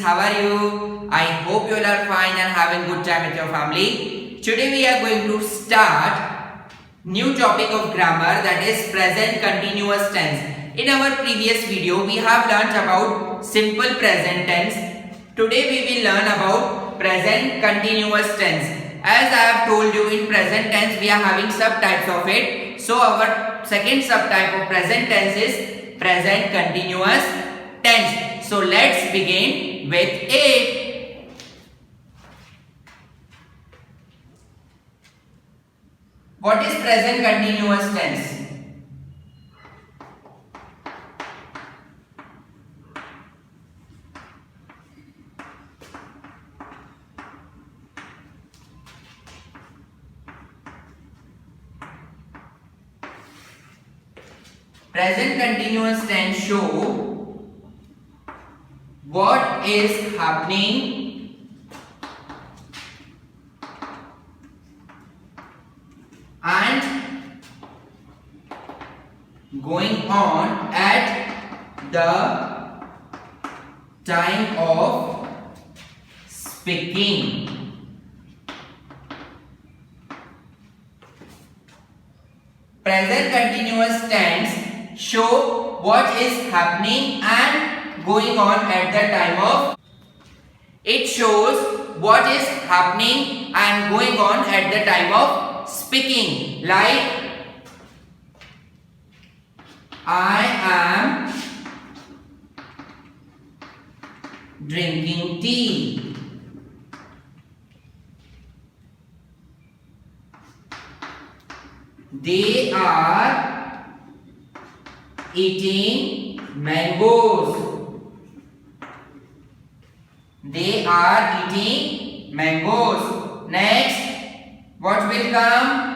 how are you? I hope you all are fine and having good time with your family. Today we are going to start new topic of grammar, that is present continuous tense. In our previous video we have learnt about simple present tense. Today we will learn about present continuous tense. As I have told you, in present tense we are having subtypes of it. So our second subtype of present tense is present continuous tense. So let's begin with it. What is present continuous tense? Present continuous tense show what is happening and going on at the time of speaking. Present continuous tense show what is happening and going on at the time of. It shows what is happening and going on at the time of speaking. Like, I am drinking tea. They are eating mangoes. They are eating mangoes. Next, what will come?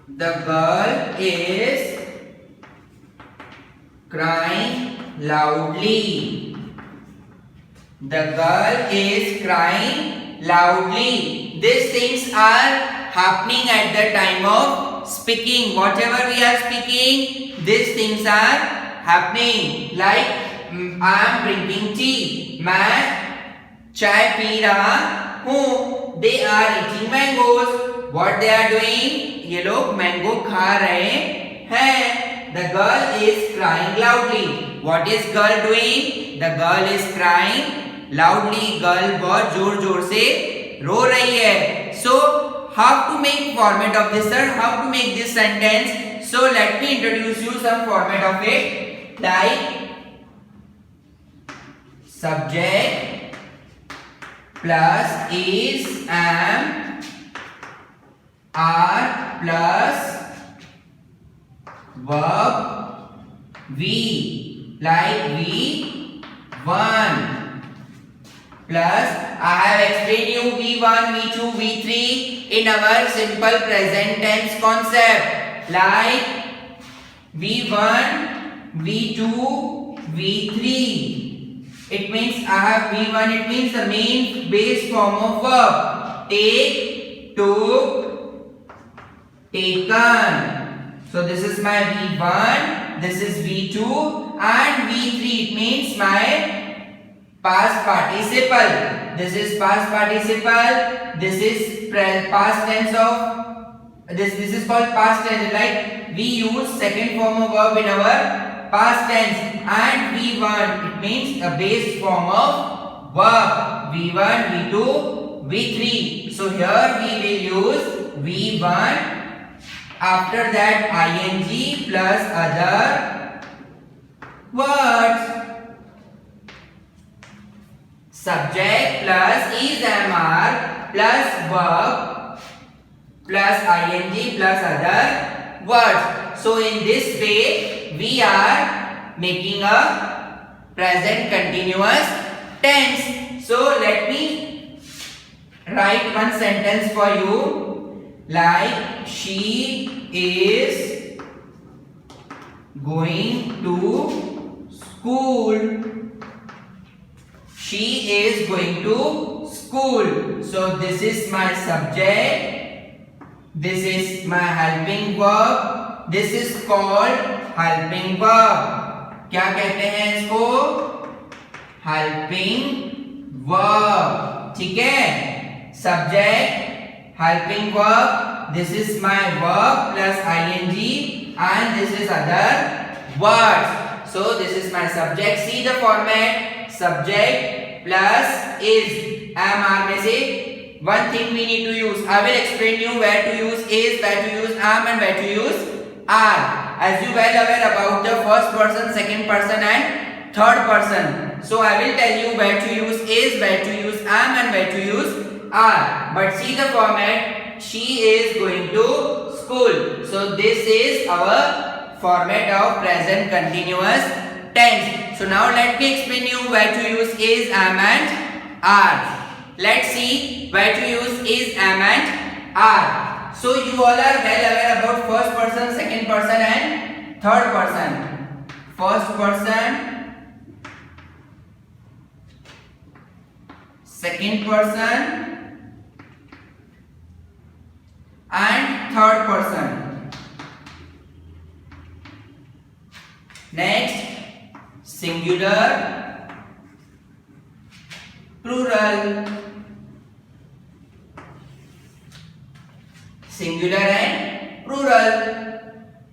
The girl is crying loudly. The girl is crying loudly. These things are happening at the time of speaking. Whatever we are speaking, these things are happening. Like, I am drinking tea. मैं चाय P रहा हूँ. They are eating mangoes. What they are doing? ये लोग mango खा रहे हैं. The girl is crying loudly. What is girl doing? The girl is crying loudly. Girl बहुत जोर जोर से रो रही है. So how to make format of this, sir? How to make this sentence? So let me introduce you some format of it. Like, subject plus is, am, are plus verb we. Like, we won plus I have explained you V1, V2, V3 in our simple present tense concept. Like, V1, V2, V3. It means I have V1, it means the main base form of verb. Take, took, taken. So this is my V1, this is V2 and V3. It means my past participle. This is past participle. This is past tense of this is called past tense. Like, we use second form of verb in our past tense. And V1, it means a base form of verb. V1, V2, V3. So here we will use V1. After that, ing plus other words. Subject plus is, am, are plus verb plus ing plus other words. So in this way we are making a present continuous tense. So let me write one sentence for you. Like, she is going to school. She is going to school. So this is my subject. This is my helping verb. This is called helping verb. क्या कहते हैं इसको? Helping verb, ठीक है। Subject helping verb, this is my verb plus ing and this is other words. So this is my subject. See the format, subject plus is, am, are में से one thing we need to use. I will explain you where to use is, where to use am and where to use are. As you well aware about the first person, second person and third person. So I will tell you where to use is, where to use am and where to use are. But see the format, she is going to school. So this is our format of present continuous tense. So now let me explain you where to use is, am and are. Let's see where to use is, am and are. So you all are well aware about first person, second person and third person. First person, second person and third person. Next, singular, plural. Singular and plural.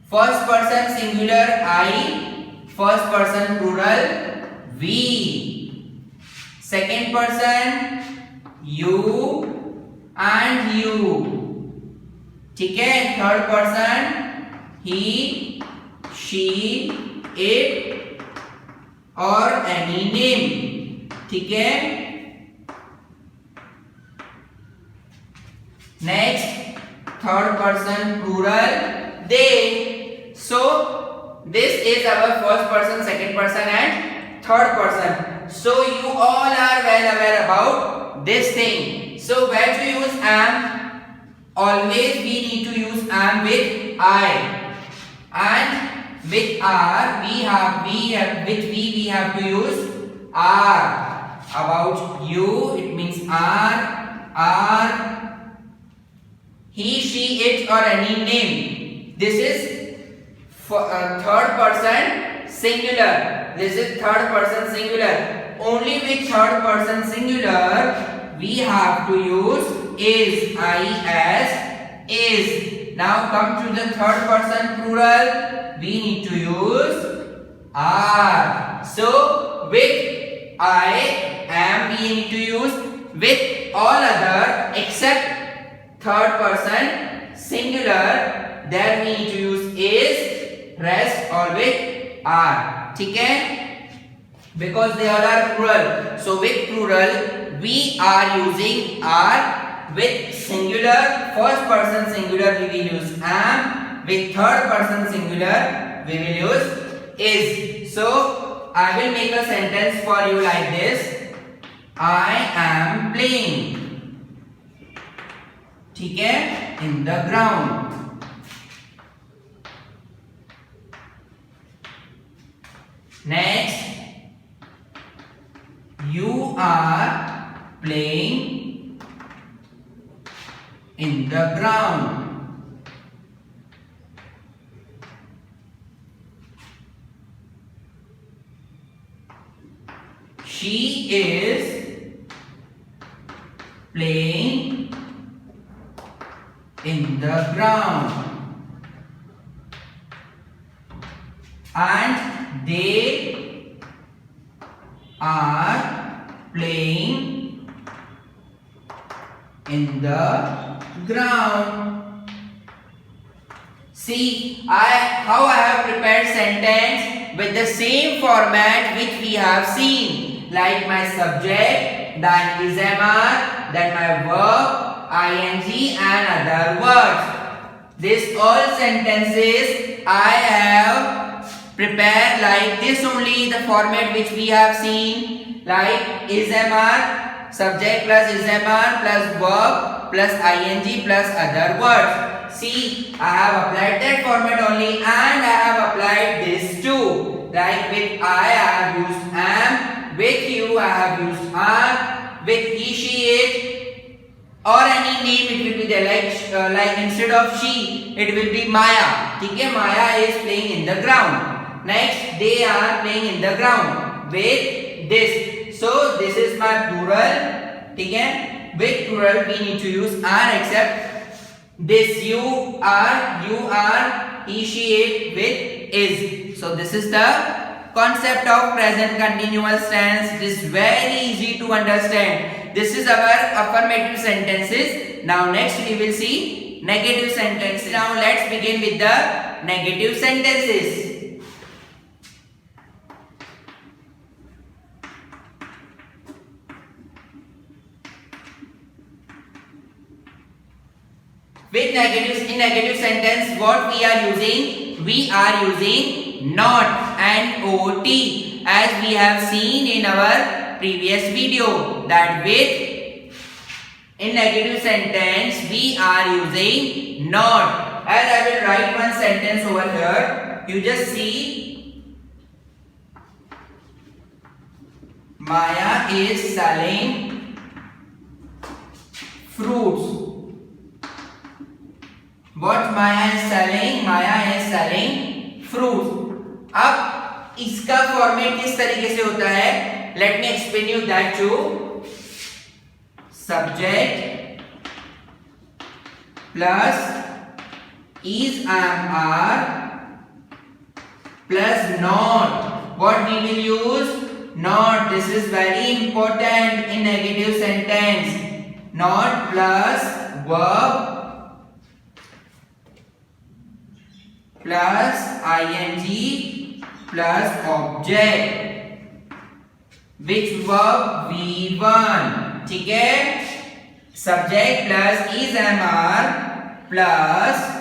First person singular I, first person plural we. Second person you and you. ठीक है। Third person he, she, it और any name, ठीक है। Next, third person plural they. So this is our first person, second person and third person. So you all are well aware about this thing. So where to use them? Always we need to use am with I, and with are we have with we have to use are. About you it means are, he, she, it or any name. This is for, third person singular. This is third person singular. Only with third person singular we have to use is, is, is. Now come to the third person plural, we need to use are. So with I, am, we need to use with all other except third person singular, there we need to use is, rest all with are. ठीक है? Because they all are plural. So with plural we are using are. With singular, first person singular we will use am. With third person singular we will use is. So I will make a sentence for you like this. I am playing, ठीक है, in the ground. Next, you are playing in the ground. She is playing in the ground. And they are playing in the ground. See, how I have prepared sentence with the same format which we have seen, like my subject, then is, am, are, then my verb, ing and other words. This all sentences I have prepared like this only, the format which we have seen, like is, am, are, subject plus is, am, are plus verb plus ing plus other words. See, I have applied that format only and I have applied this too. Like with I have used am, with you I have used are, with he, she, it or any name it will be there. Like instead of she, it will be Maya. ठीक है, Maya is playing in the ground. Next, they are playing in the ground with this. So this is my plural. ठीक है? With plural we need to use are, except this you are, he, she, it with is. So this is the concept of present continuous tense. It is very easy to understand. This is our affirmative sentences. Now next we will see negative sentences. Now let's begin with the negative sentences. With negatives, in negative sentence, what we are using? We are using not and ot, as we have seen in our previous video, that with in negative sentence we are using not. As I will write one sentence over here, you just see, Maya is selling fruits. What Maya is selling? Maya is selling fruits. अब इसका format किस तरीके से होता है? Let me explain you that too. Subject plus is, am, are plus not. What we will use? Not. This is very important in negative sentence. Not plus verb plus ing plus object. Which verb? V1. ठीक है? Subject plus is, am, are plus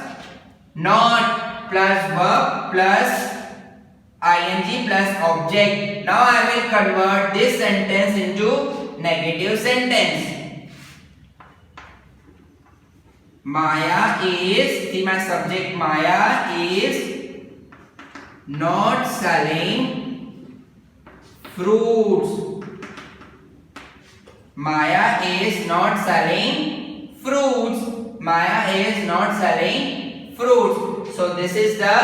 not plus verb plus ing plus object. Now I will convert this sentence into negative sentence. Maya is, see my subject, Maya is not selling fruits. Maya is not selling fruits. Maya is not selling fruits. So this is the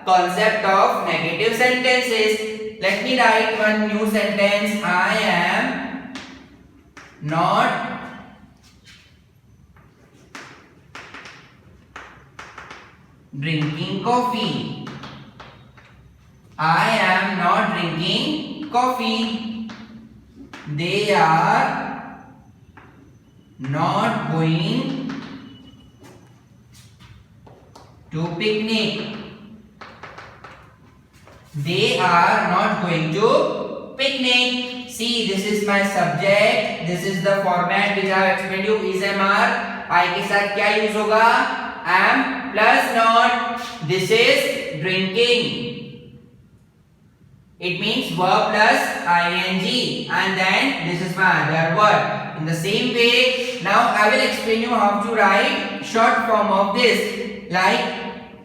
concept of negative sentences. Let me write one new sentence. I am not drinking coffee. I am not drinking coffee. They are not going to picnic. They are not going to picnic. See, this is my subject. This is the format which I have explained you. Is, am, are. I के साथ क्या use होगा? Am plus not. This is drinking. It means verb plus ing, and then this is my other word. In the same way, now I will explain you how to write short form of this. Like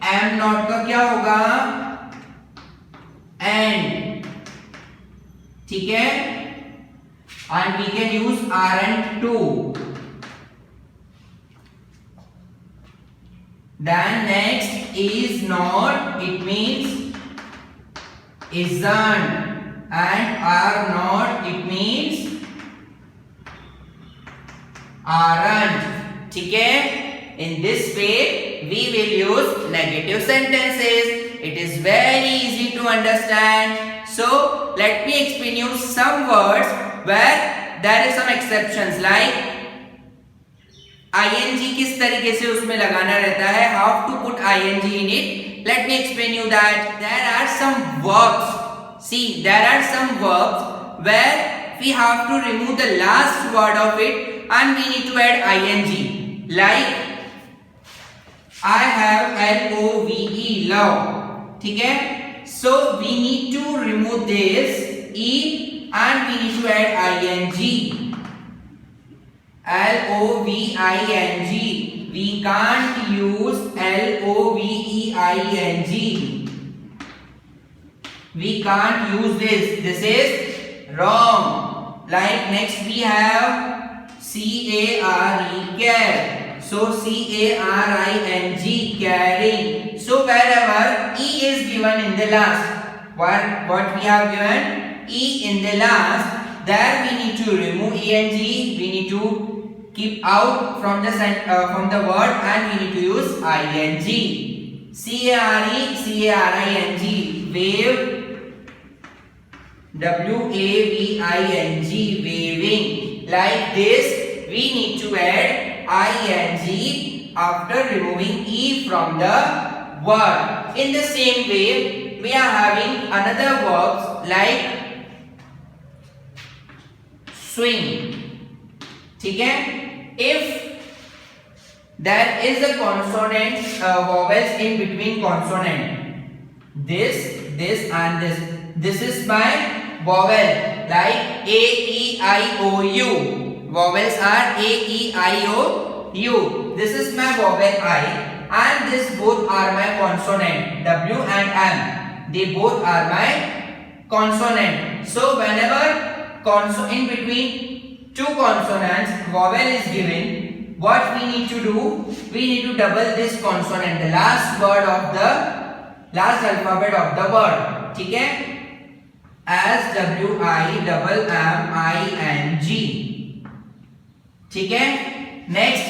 am not का क्या होगा? And. ठीक है? And we can use aren't too. Then next is not. It means isn't, and are not. It means aren't. ठीक है? In this way, we will use negative sentences. It is very easy to understand. So, let me explain you some words where there is some exceptions, like ing किस तरीके से उसमें लगाना रहता है, how to put ing in it. Let me explain you that there are some verbs. See, there are some verbs where we have to remove the last word of it and we need to add ing. Like I have love, love. ठीक है? So we need to remove this e and we need to add ing. Loving. We can't use loveing. We can't use this. This is wrong. Like next we have care, care. So caring, caring. So wherever e is given in the last, what we have given E in the last, there we need to remove E and G. We need to keep out from the word and we need to use ing. C-A-R-E-C-A-R-I-N-G, wave. W-A-V-I-N-G, waving. Like this, we need to add ing after removing E from the word. In the same way, we are having another verbs like swing. ठीक है? If there is a consonant vowels in between consonant, this and this is my vowel like A, E, I, O, U. Vowels are A, E, I, O, U. This is my vowel I and this both are my consonant W and M. They both are my consonant. So whenever in between two consonants vowel is given, what we need to do? We need to double this consonant, the last alphabet of the word. ठीक है? As W-I-M-M-I-N-G. ठीक है? Next,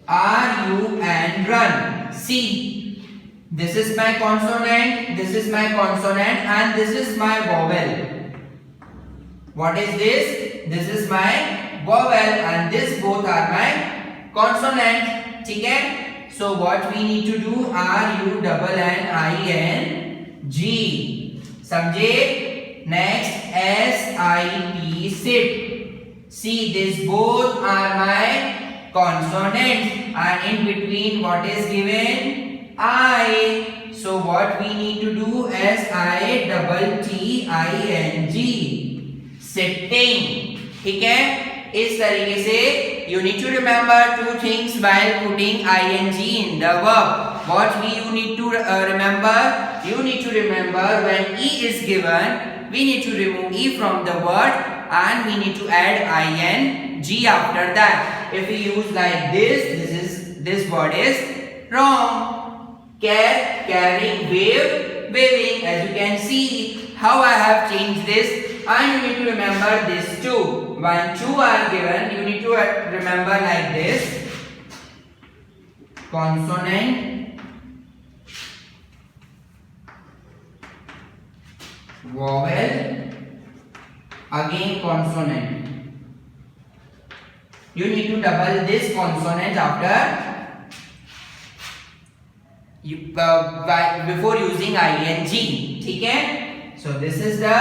R-U and run. See, this is my consonant, this is my consonant and this is my vowel. What is this? This is my vowel and this both are my consonant. ठीक है? So what we need to do? R-U-N-N-I-N-G. समझे? Next, S-I-T, sit. See, these both are my consonants and in between what is given? I. So what we need to do? S-I-T-T-I-N-G. Sitting. ठीक है? इस तरीके से you need to remember two things while putting ing in the verb. What you need to remember? You need to remember when E is given, we need to remove E from the word and we need to add ing after that. If we use like this word is wrong. Care, carrying, wave, waving. As you can see how I have changed this. And you need to remember this too. When two are given, you need to remember like this. Consonant, vowel, again consonant. You need to double this consonant after before using ing. ठीक है? So this is the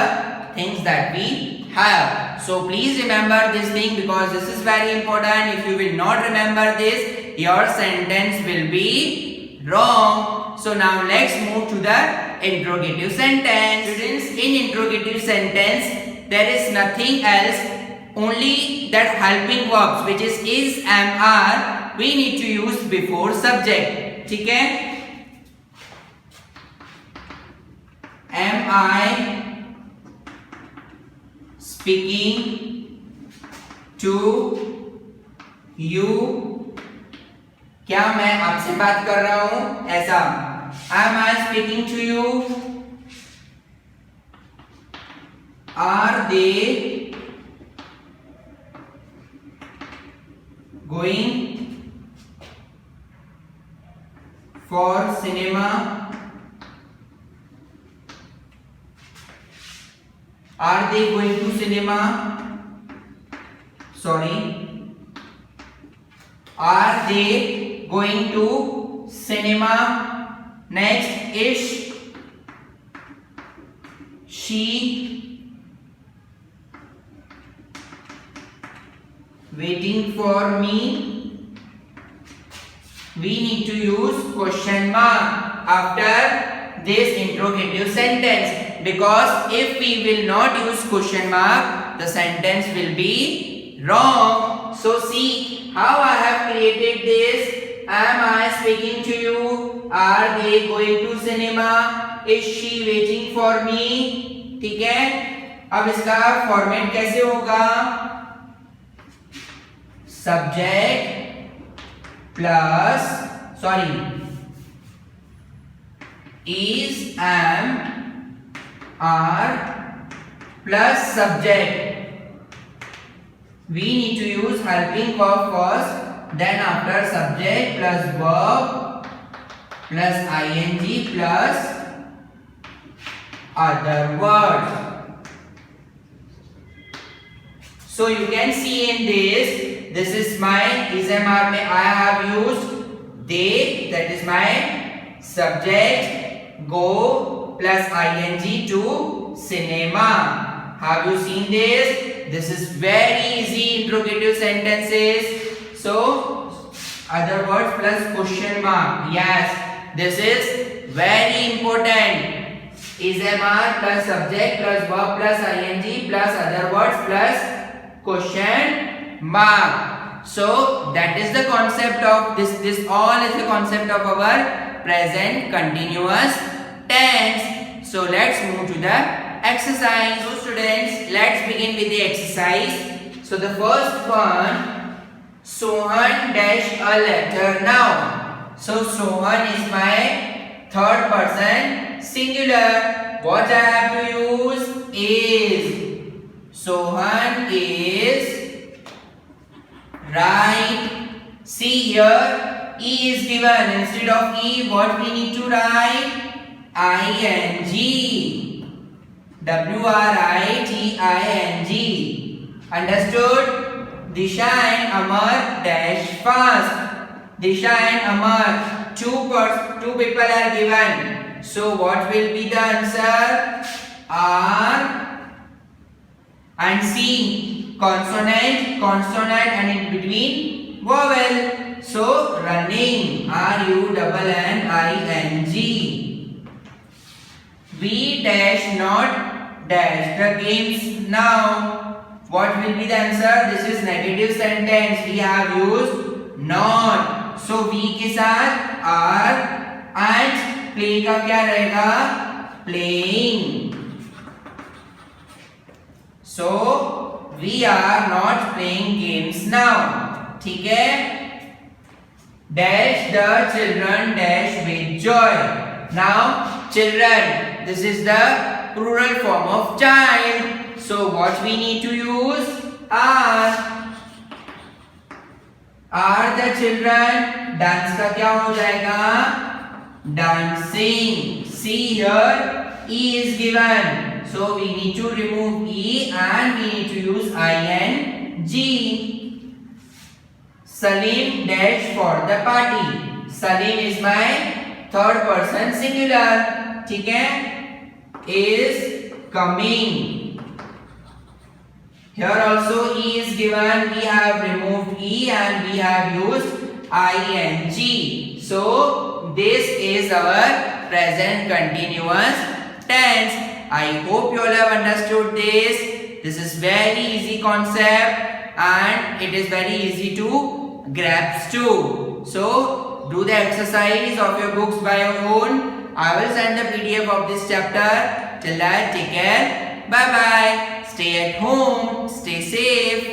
things that we have. So please remember this thing because this is very important. If you will not remember this, your sentence will be wrong. So now let's move to the interrogative sentence. Students, in interrogative sentence, there is nothing else, only that helping verbs which is, am, are, we need to use before subject. ठीक है? Am I speaking to you? क्या मैं आपसे बात कर रहा हूं? ऐसा. Am I speaking to you? Are they going for cinema? Are they going to cinema? Sorry. Are they going to cinema? Next, is she waiting for me? We need to use question mark after this interrogative sentence. Because if we will not use question mark, the sentence will be wrong. So see how I have created this. Am I speaking to you? Are they going to cinema? Is she waiting for me? ठीक है? अब इसका format कैसे होगा? Subject plus is, am are plus subject. We need to use helping verb first, then after subject plus verb plus ing plus other words. So you can see in this is my SMR में I have used they, that is my subject, go plus ing to cinema. Have you seen this? This is very easy interrogative sentences. So other words plus question mark. Yes, this is very important. SMR plus subject plus verb plus ing plus other words plus question mark. So that is the concept of this all is the concept of our present continuous tense. So let's move to the exercise. So students, let's begin with the exercise. So the first one, Sohan dash a letter now. So Sohan is my third person singular. What I have to use is Sohan is right. See here, E is given. Instead of E, what we need to write? ing. WRITING. Understood? Disha and Amar dash fast. Disha and Amar, two people are given. So what will be the answer? R and C. Consonant, and in between vowel. So running, RUNNING. We dash not dash the games now. What will be the answer? This is negative sentence. We have used not. So we के साथ are and play का क्या रहेगा? Playing. So we are not playing games now. ठीक है? Dash the children dash with joy. Now children. This is the plural form of child. So what we need to use? Are the children. Dance का क्या हो जाएगा? Dancing. See here, E is given. So we need to remove E and we need to use ing. Salim dash for the party. Salim is my third person singular. ठीक है? Is coming. Here also E is given. We have removed E and we have used ing. So this is our present continuous tense. I hope you all have understood this. This is very easy concept and it is very easy to grasp too. So do the exercise of your books by your own. I will send the PDF of this chapter. Till that, take care. Bye bye. Stay at home. Stay safe.